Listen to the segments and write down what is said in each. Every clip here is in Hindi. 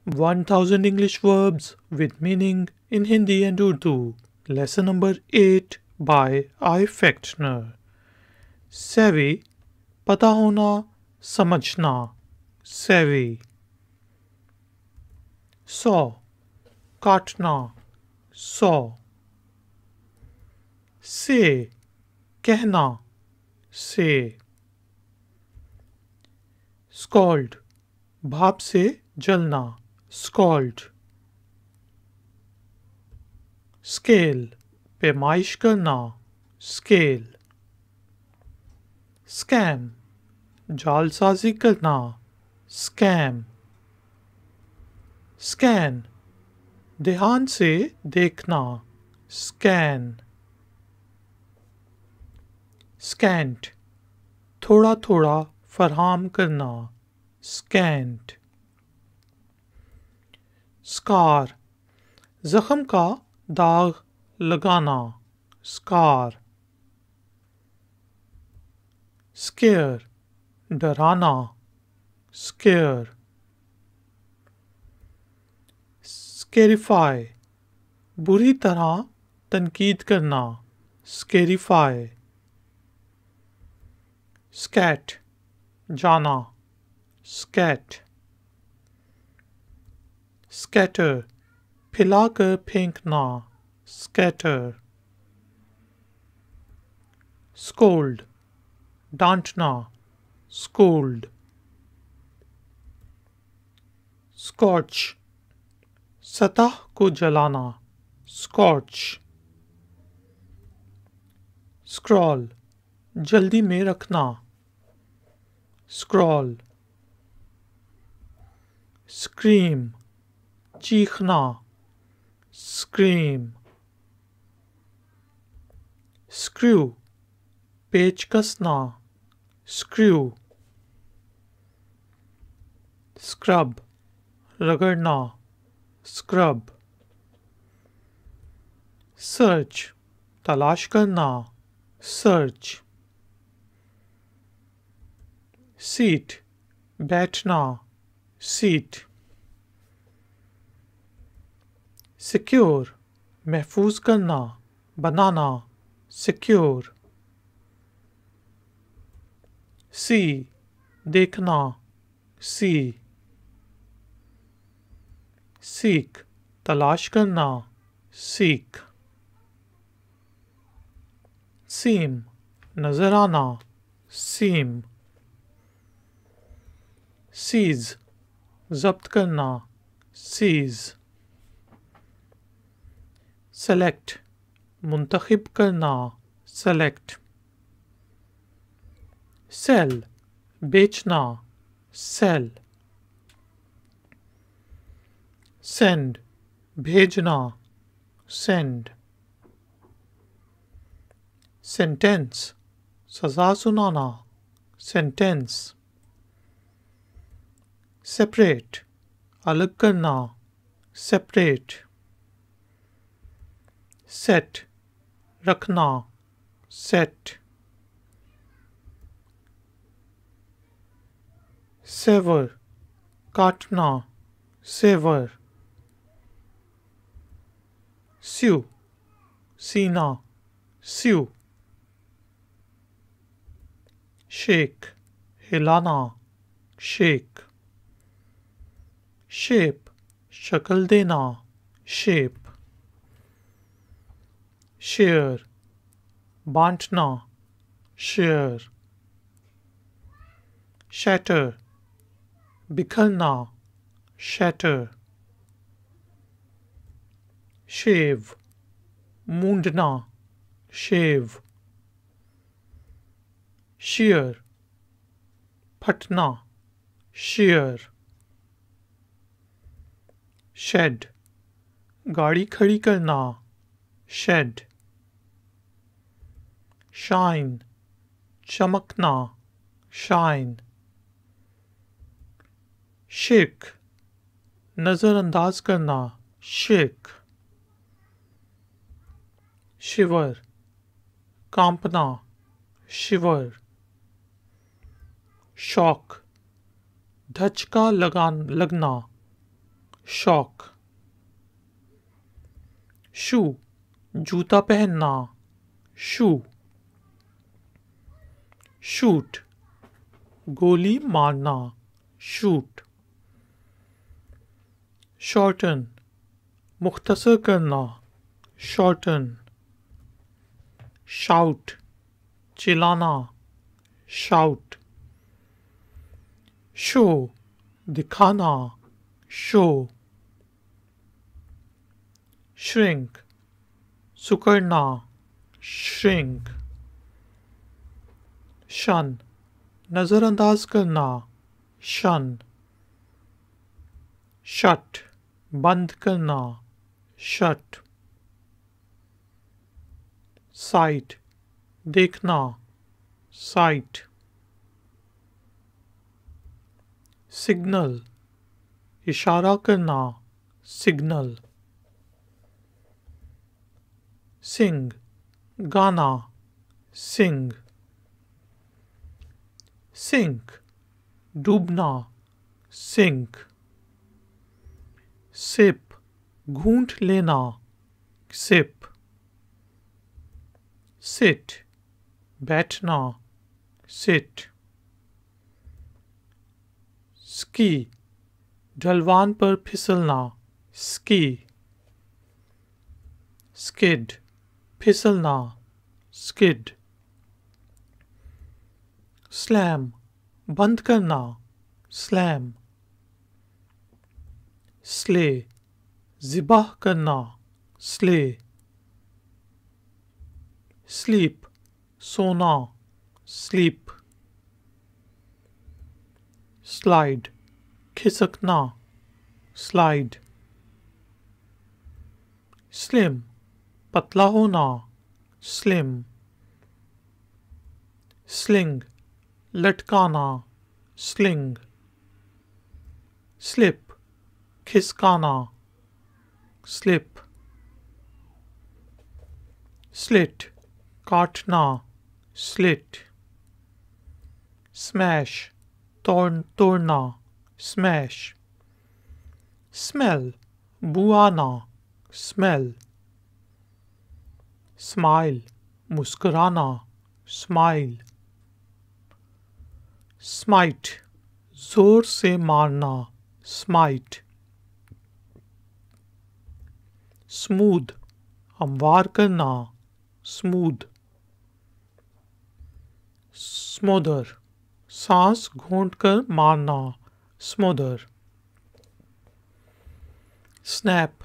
1000 English verbs with meaning in Hindi and Urdu. Lesson number 8 by I. Fechner. Savvy, पता होना, समझना. Savvy. Saw, काटना. Saw. Say, कहना. Say. Scald, भाप से जलना. Scald. Scale, पैमाइश करना. Scale. Scam, जालसाजी करना. Scam. Scan, ध्यान से देखना. Scan. Scant, थोड़ा थोड़ा फराहम करना. Scant. Scar, जख्म का दाग लगाना. Scar. Scare, डराना. Scare. Scarify, बुरी तरह तनकीद करना. Scarify. Scat, जाना. Scat. Scatter, फैलाकर फेंकना. Scatter. Scold, डांटना. Scold. Scorch, सतह को जलाना. Scorch. Scrawl, जल्दी में रखना. Scrawl. Scream, चीखना. Scream. Screw, पेच कसना. Screw. Scrub, रगड़ना. Scrub. Search, तलाश करना. Search. Seat, बैठना. Seat. Secure, महफूज करना. बनाना. Secure. See, देखना. See. Seek, तलाश करना. Seek. Seem, नजर आना. Seem. Seize, जब्त करना. Seize. Select, मुंतखब करना. Select. Sell, बेचना. Sell. Send, भेजना. Send. Sentence, सजा सुनाना. Sentence. Separate, अलग करना. Separate. Set, रखना. Set. Sever, काटना. Sever. Sew, सीना. Sew. Shake, हिलाना. Shake. Shape, शक्ल देना. Shape. Share, बांटना. Share. Shatter, बिखरना. Shatter. Shave, मूंडना. Shave. Shear, फटना. Shear. Shed, गाड़ी खड़ी करना. Shed. Shine, चमकना. Shine. Shake, नजरअंदाज करना. Shake. Shiver, कांपना. Shiver. Shock, धचका लगना. शॉक। शू जूता पहनना, शू। शूट गोली मारना, शूट। शॉर्टन मुख्तसर करना, शॉर्टन। शाउट चिल्लाना, शाउट। शो दिखाना, शो। श्रिंक सुकड़ना, श्रिंक। शन नजरअंदाज करना, शन। शट बंद करना, शट। साइट देखना, साइट। सिग्नल इशारा करना, सिग्नल। सिंग गाना, सिंग। सिंक डूबना, सिंक। सिप घूंट लेना, सिप। सिट बैठना, सिट। स्की ढलवान पर फिसलना, स्की। स्किड फिसलना, स्किड। स्लैम बंद करना, स्लैम। स्ले ज़िबाह करना, स्ले। स्लीप सोना, स्लीप। स्लाइड खिसकना, स्लाइड। स्लिम पतला होना, स्लिम। Sling लटकाना, sling. स्लिप खिसकाना, स्लिप। स्लिट काटना, स्लिट। स्मैश तोड़ना, स्मैश। स्मेल बू आना, स्मेल। स्माइल मुस्कुराना, स्माइल। स्माइट जोर से मारना, स्माइट। स्मूथ हमवार करना, स्मूथ। स्मोदर सांस घोंटकर मारना, स्मोदर। स्नैप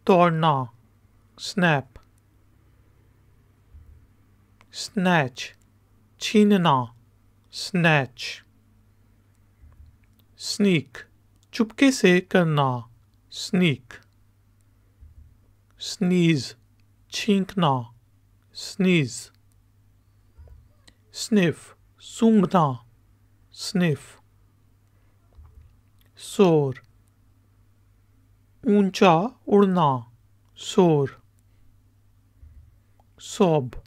तोड़ना, स्नैप। स्नैच छीनना, स्नैच। स्नीक चुपके से करना, स्नीक। स्नीज छींकना, स्नीज। स्निफ सूंघना, स्निफ। सोर ऊंचा उड़ना, सोर। सॉब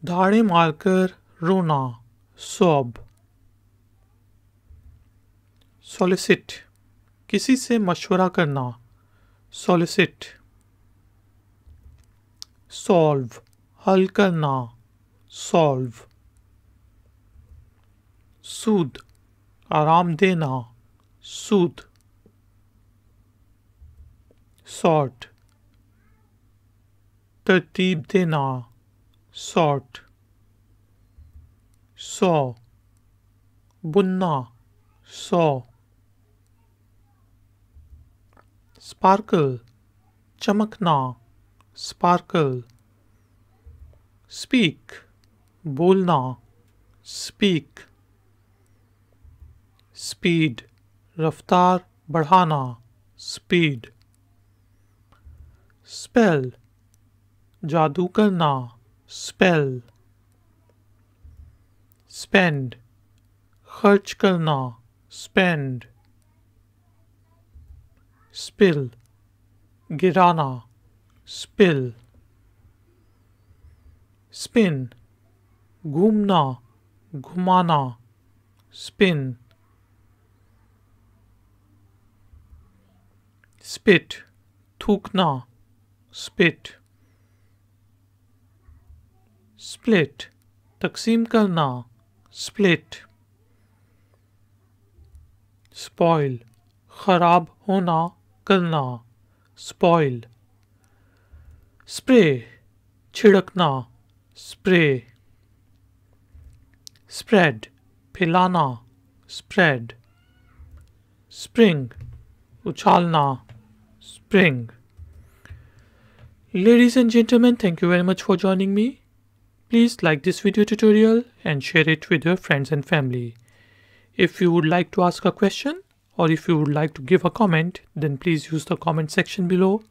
धाड़े मारकर रोना, सॉब। सॉलिसिट किसी से मशवरा करना, सॉलिसिट। सॉल्व हल करना, सॉल्व। सूद आराम देना, सूद। सॉर्ट तरतीब देना, सॉर्ट। सौ बुनना, सौ। स्पार्कल चमकना, स्पार्कल। स्पीक बोलना, स्पीक। स्पीड रफ्तार बढ़ाना, स्पीड। स्पेल जादू करना, स्पेल। स्पेंड खर्च करना, स्पेंड। स्पिल गिराना, स्पिल। स्पिन घूमना, घुमाना, स्पिन। spit, थूकना, spit. Split, तकसीम करना, split. Spoil, खराब होना, करना, spoil. Spray, छिड़कना, spray. Spread, फैलाना, spread. Spring, उछालना, spring. Ladies and gentlemen, thank you very much for joining me. Please like this video tutorial and share it with your friends and family. If you would like to ask a question or if you would like to give a comment, then please use the comment section below.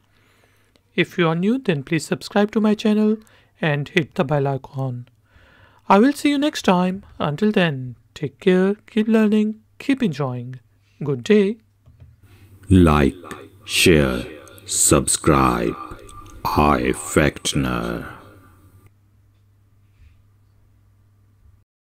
If you are new, then please subscribe to my channel and hit the bell icon. I will see you next time. Until then, take care, keep learning, keep enjoying. Good day. Like, share, subscribe. iFactner.